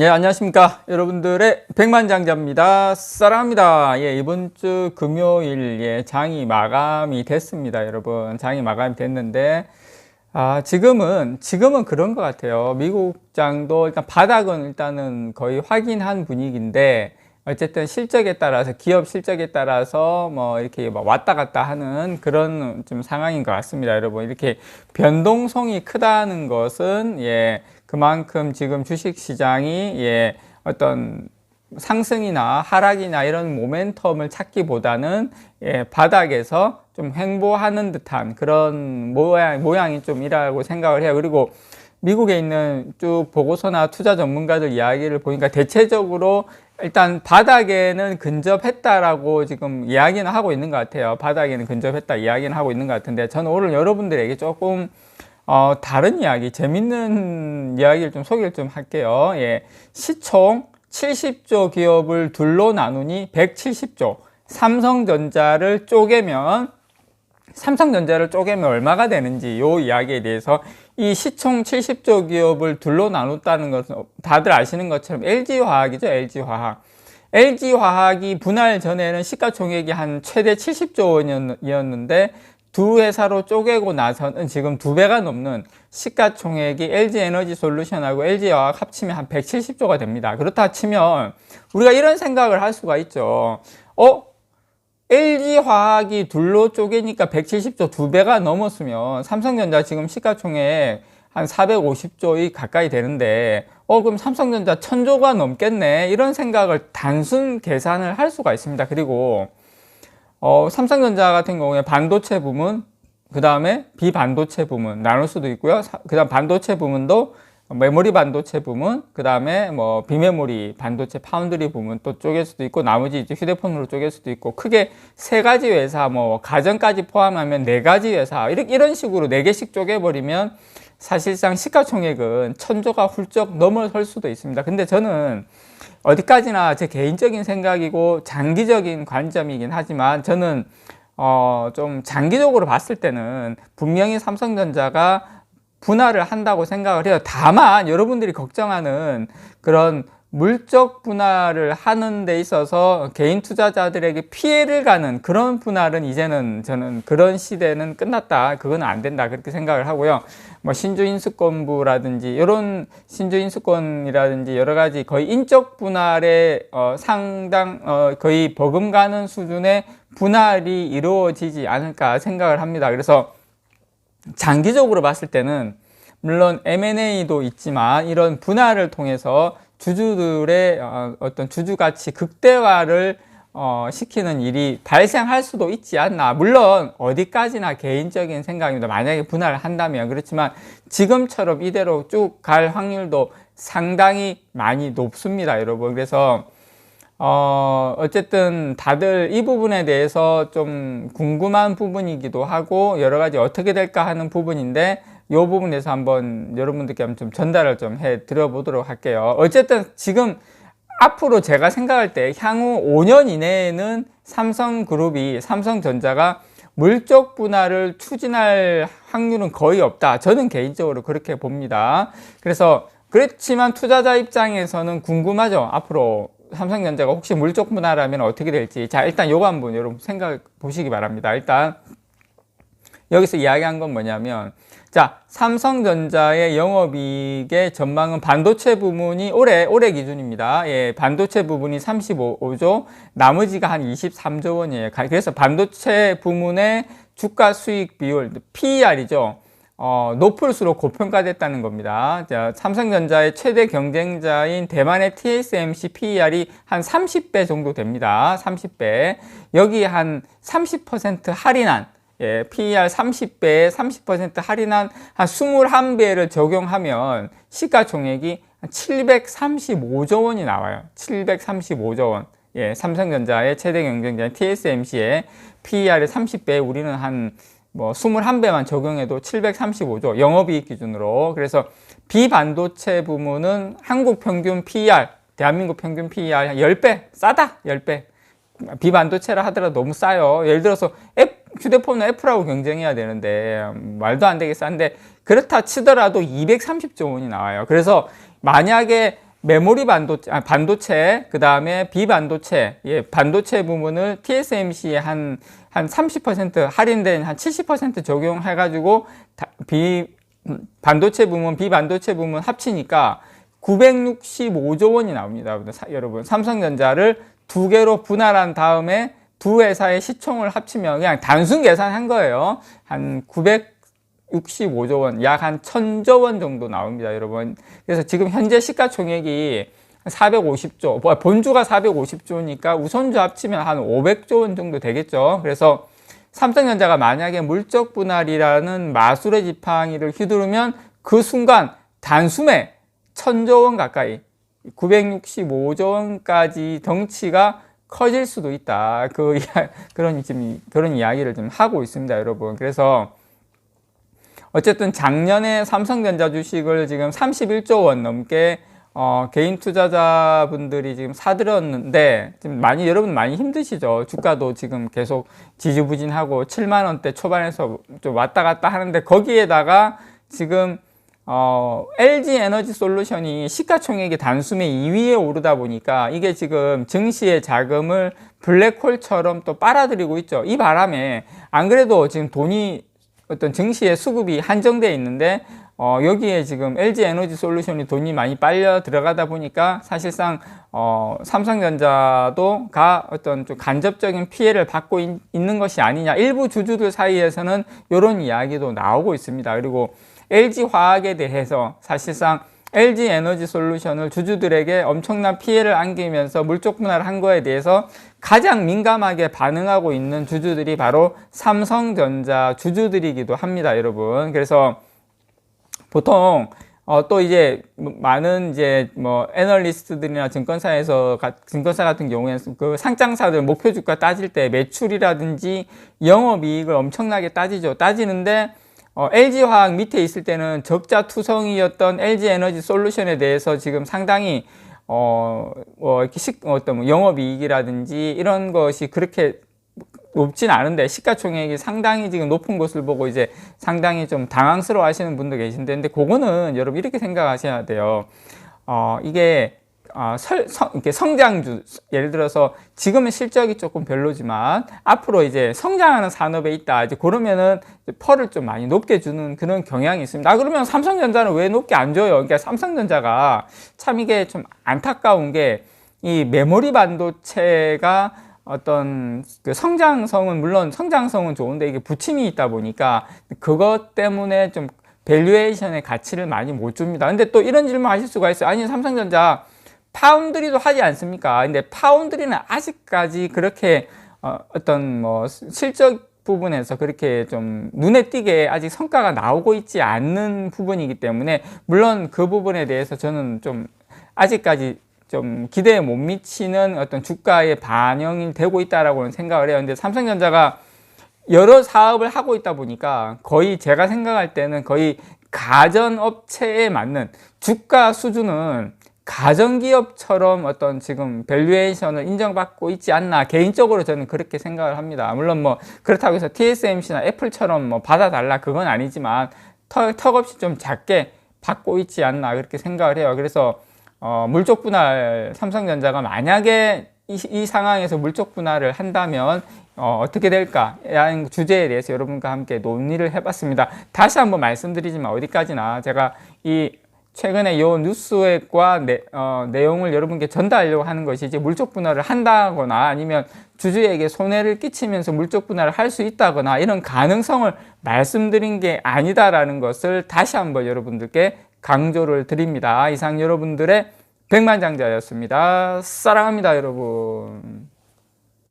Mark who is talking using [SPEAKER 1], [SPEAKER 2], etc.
[SPEAKER 1] 예, 안녕하십니까. 여러분들의 백만장자입니다. 사랑합니다. 예, 이번 주 금요일, 장이 마감이 됐습니다. 여러분, 장이 마감이 됐는데, 지금은 그런 것 같아요. 미국 장도 일단 바닥은 일단은 거의 확인한 분위기인데, 어쨌든 실적에 따라서, 기업 실적에 따라서 뭐 이렇게 왔다 갔다 하는 그런 좀 상황인 것 같습니다. 여러분, 이렇게 변동성이 크다는 것은, 그만큼 지금 주식 시장이 어떤 상승이나 하락이나 이런 모멘텀을 찾기보다는 바닥에서 좀 횡보하는 듯한 그런 모양이 좀 이라고 생각을 해요. 그리고 미국에 있는 쭉 보고서나 투자 전문가들 이야기를 보니까 대체적으로 일단 바닥에는 근접했다라고 지금 이야기는 하고 있는 것 같아요. 바닥에는 근접했다 이야기는 하고 있는 것 같은데, 저는 오늘 여러분들에게 조금 다른 이야기, 재밌는 이야기를 좀 소개를 좀 할게요. 시총 70조 기업을 둘로 나누니 170조. 삼성전자를 쪼개면 얼마가 되는지, 요 이야기에 대해서, 이 시총 70조 기업을 둘로 나눴다는 것은 다들 아시는 것처럼 LG화학이죠. LG화학이 분할 전에는 시가총액이 한 최대 70조 원이었는데, 두 회사로 쪼개고 나서는 지금 2배가 넘는 시가총액이 LG에너지솔루션하고 LG화학 합치면 한 170조가 됩니다. 그렇다 치면 우리가 이런 생각을 할 수가 있죠. LG화학이 둘로 쪼개니까 170조, 2배가 넘었으면 삼성전자 지금 시가총액 한 450조이 가까이 되는데, 그럼 삼성전자 1000조가 넘겠네, 이런 생각을 단순 계산을 할 수가 있습니다. 그리고 삼성전자 같은 경우에 반도체 부문, 그 다음에 비반도체 부문 나눌 수도 있고요. 그 다음 반도체 부문도 메모리 반도체 부문, 그 다음에 뭐 비메모리 반도체 파운드리 부문 또 쪼갤 수도 있고, 나머지 이제 휴대폰으로 쪼갤 수도 있고, 크게 3가지 회사, 뭐 가전까지 포함하면 4가지 회사, 이런 식으로 4개씩 쪼개버리면 사실상 시가총액은 1000조가 훌쩍 넘어설 수도 있습니다. 근데 저는 어디까지나 제 개인적인 생각이고 장기적인 관점이긴 하지만, 저는 좀 장기적으로 봤을 때는 분명히 삼성전자가 분할을 한다고 생각을 해요. 다만 여러분들이 걱정하는 그런 물적 분할을 하는 데 있어서 개인 투자자들에게 피해를 가는 그런 분할은 이제는, 저는 그런 시대는 끝났다, 그건 안 된다, 그렇게 생각을 하고요. 뭐 신주인수권부라든지 이런 신주인수권이라든지 여러 가지 거의 인적 분할의 거의 버금가는 수준의 분할이 이루어지지 않을까 생각을 합니다. 그래서 장기적으로 봤을 때는 물론 M&A도 있지만 이런 분할을 통해서 주주들의 어떤 주주가치 극대화를 시키는 일이 발생할 수도 있지 않나. 물론 어디까지나 개인적인 생각입니다. 만약에 분할을 한다면. 그렇지만 지금처럼 이대로 쭉 갈 확률도 상당히 많이 높습니다, 여러분. 그래서 어쨌든 다들 이 부분에 대해서 좀 궁금한 부분이기도 하고, 여러 가지 어떻게 될까 하는 부분인데, 이 부분에서 한번 여러분들께 한번 좀 전달을 좀 해 드려 보도록 할게요. 어쨌든 지금 앞으로 제가 생각할 때 향후 5년 이내에는 삼성전자가 물적 분할을 추진할 확률은 거의 없다. 저는 개인적으로 그렇게 봅니다. 그렇지만 투자자 입장에서는 궁금하죠. 앞으로 삼성전자가 혹시 물적 분할하면 어떻게 될지. 자, 일단 요거 한번 여러분 생각 보시기 바랍니다. 일단 여기서 이야기한 건 뭐냐면, 자, 삼성전자의 영업이익의 전망은 반도체 부문이 올해 기준입니다. 반도체 부분이 35조, 나머지가 한 23조 원이에요. 그래서 반도체 부문의 주가 수익 비율, PER이죠. 높을수록 고평가됐다는 겁니다. 자, 삼성전자의 최대 경쟁자인 대만의 TSMC PER이 한 30배 정도 됩니다. 30배. 여기 한 30% 할인한, PER 30배에 30% 할인한 한 21배를 적용하면 시가총액이 735조 원이 나와요. 735조 원. 삼성전자의 최대 경쟁자인 TSMC의 PER의 30배에 우리는 한 21배만 적용해도 735조, 영업이익 기준으로. 그래서 비반도체 부문은 한국 평균 PER, 대한민국 평균 PER 10배, 싸다, 10배. 비반도체라 하더라도 너무 싸요. 예를 들어서 휴대폰은 애플하고 경쟁해야 되는데 말도 안 되게 싼데, 그렇다 치더라도 230조 원이 나와요. 그래서 만약에 메모리 반도체, 그 다음에 비반도체, 예, 반도체 부분을 TSMC에 한 30% 할인된 한 70% 적용해가지고 반도체 부문, 비반도체 부문 합치니까 965조 원이 나옵니다. 여러분, 삼성전자를 두 개로 분할한 다음에 두 회사의 시총을 합치면 그냥 단순 계산한 거예요. 한 965조 원, 약 한 1000조 원 정도 나옵니다, 여러분. 그래서 지금 현재 시가총액이 450조, 본주가 450조니까 우선주 합치면 한 500조 원 정도 되겠죠. 그래서 삼성전자가 만약에 물적 분할이라는 마술의 지팡이를 휘두르면 그 순간 단숨에 1000조 원 가까이, 965조 원까지 덩치가 커질 수도 있다. 그런 이야기를 좀 하고 있습니다, 여러분. 그래서 어쨌든 작년에 삼성전자 주식을 지금 31조 원 넘게 개인 투자자분들이 지금 사들였는데 지금 여러분 많이 힘드시죠. 주가도 지금 계속 지지부진하고 7만 원대 초반에서 좀 왔다 갔다 하는데 거기에다가 지금 LG 에너지 솔루션이 시가총액이 단숨에 2위에 오르다 보니까 이게 지금 증시의 자금을 블랙홀처럼 또 빨아들이고 있죠. 이 바람에 안 그래도 지금 어떤 증시의 수급이 한정되어 있는데 여기에 지금 LG 에너지 솔루션이 돈이 많이 빨려 들어가다 보니까 사실상 삼성전자도 어떤 좀 간접적인 피해를 받고 있는 것이 아니냐. 일부 주주들 사이에서는 이런 이야기도 나오고 있습니다. 그리고 LG화학에 대해서 사실상 LG 에너지 솔루션을 주주들에게 엄청난 피해를 안기면서 물적 분할을 한 거에 대해서 가장 민감하게 반응하고 있는 주주들이 바로 삼성전자 주주들이기도 합니다, 여러분. 그래서 보통 또 이제 많은 이제 뭐 애널리스트들이나 증권사 같은 경우에는 그 상장사들 목표 주가 따질 때 매출이라든지 영업이익을 엄청나게 따지는데 LG화학 밑에 있을 때는 적자 투성이었던 LG 에너지 솔루션에 대해서 지금 상당히 어떤 영업이익이라든지 이런 것이 그렇게 높진 않은데 시가총액이 상당히 지금 높은 것을 보고 이제 상당히 좀 당황스러워 하시는 분도 계신데, 근데 그거는 여러분 이렇게 생각하셔야 돼요. 이게 이렇게 성장주, 예를 들어서 지금은 실적이 조금 별로지만 앞으로 이제 성장하는 산업에 있다. 이제 그러면은 펄을 좀 많이 높게 주는 그런 경향이 있습니다. 그러면 삼성전자는 왜 높게 안 줘요? 그러니까 삼성전자가 참 이게 좀 안타까운 게 이 메모리 반도체가 어떤 그 성장성은 물론 성장성은 좋은데 이게 부침이 있다 보니까 그것 때문에 좀 밸류에이션의 가치를 많이 못 줍니다. 근데 또 이런 질문 하실 수가 있어요. 아니, 삼성전자 파운드리도 하지 않습니까? 근데 파운드리는 아직까지 그렇게 어떤 뭐 실적 부분에서 그렇게 좀 눈에 띄게 아직 성과가 나오고 있지 않는 부분이기 때문에 물론 그 부분에 대해서 저는 좀 아직까지 좀 기대에 못 미치는 어떤 주가에 반영이 되고 있다라고는 생각을 해요. 근데 삼성전자가 여러 사업을 하고 있다 보니까 거의 제가 생각할 때는 거의 가전업체에 맞는 주가 수준은 가전기업처럼 어떤 지금 밸류에이션을 인정받고 있지 않나, 개인적으로 저는 그렇게 생각을 합니다. 물론 뭐 그렇다고 해서 TSMC나 애플처럼 뭐 받아달라 그건 아니지만 턱없이 좀 작게 받고 있지 않나 그렇게 생각을 해요. 그래서 물적 분할 삼성전자가 만약에 이 상황에서 물적 분할을 한다면 어떻게 될까? 라는 주제에 대해서 여러분과 함께 논의를 해봤습니다. 다시 한번 말씀드리지만 어디까지나 제가 최근에 요 뉴스과 내용을 여러분께 전달하려고 하는 것이 이제 물적 분할을 한다거나 아니면 주주에게 손해를 끼치면서 물적 분할을 할 수 있다거나 이런 가능성을 말씀드린 게 아니다라는 것을 다시 한번 여러분들께 강조를 드립니다. 이상 여러분들의 백만장자였습니다. 사랑합니다, 여러분.